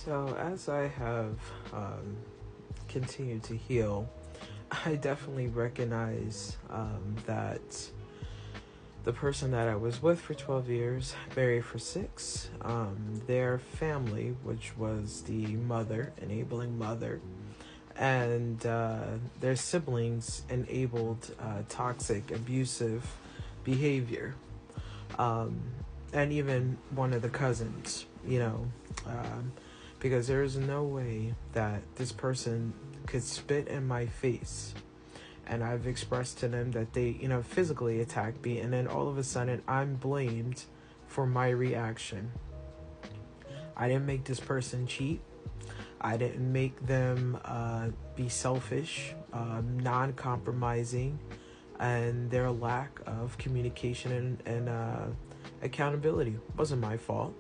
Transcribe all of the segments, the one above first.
So, as I have continued to heal, I definitely recognize that the person that I was with for 12 years, married for 6, their family, which was the mother, enabling mother, and their siblings enabled toxic, abusive behavior. Um, and even one of the cousins, um, because there is no way that this person could spit in my face. And I've expressed to them that they, physically attacked me, and then all of a sudden I'm blamed for my reaction. I didn't make this person cheat. I didn't make them be selfish, non-compromising, and their lack of communication and accountability wasn't my fault.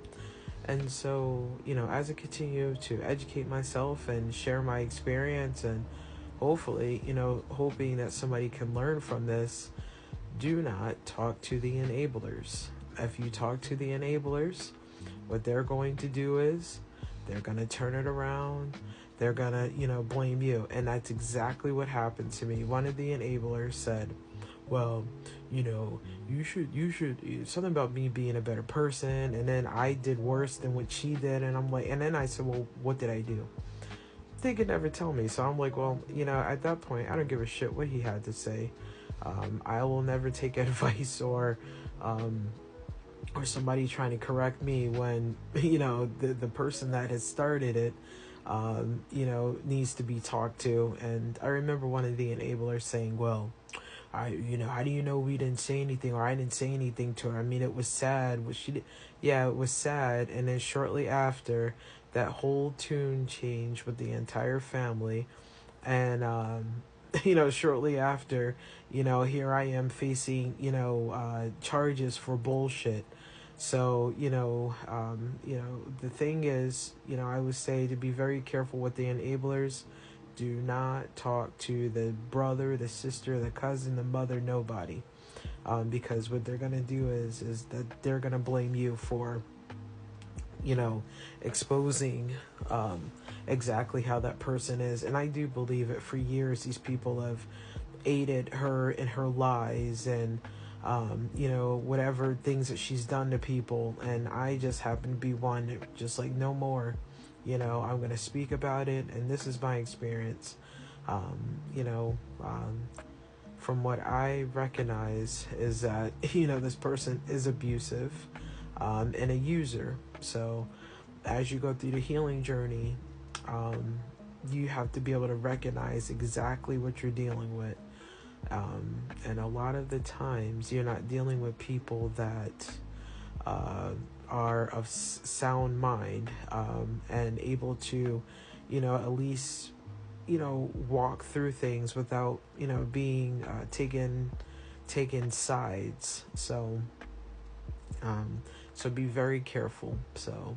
And so, as I continue to educate myself and share my experience, and hopefully, hoping that somebody can learn from this, do not talk to the enablers. If you talk to the enablers, what they're going to do is they're going to turn it around. They're going to, blame you. And that's exactly what happened to me. One of the enablers said, well, you should, something about me being a better person. And then I did worse than what she did. And I'm like, and then I said, well, what did I do? They could never tell me. So I'm like, well, at that point, I don't give a shit what he had to say. I will never take advice or somebody trying to correct me when, the person that has started it, needs to be talked to. And I remember one of the enablers saying, well, how do you know we didn't say anything, or I didn't say anything to her? I mean, it was sad. What she did, yeah, it was sad. And then shortly after, that whole tune changed with the entire family. And, shortly after, here I am facing, charges for bullshit. So, the thing is, I would say to be very careful with the enablers. Do not talk to the brother, the sister, the cousin, the mother, nobody. Because what they're going to do is that they're going to blame you for, exposing exactly how that person is. And I do believe it. For years, these people have aided her in her lies and, whatever things that she's done to people. And I just happen to be one, just like, no more. I'm going to speak about it, and this is my experience. From what I recognize is that, this person is abusive, and a user. So as you go through the healing journey, you have to be able to recognize exactly what you're dealing with. And a lot of the times you're not dealing with people that are of sound mind, and able to, at least, walk through things without, being taken sides. So be very careful. So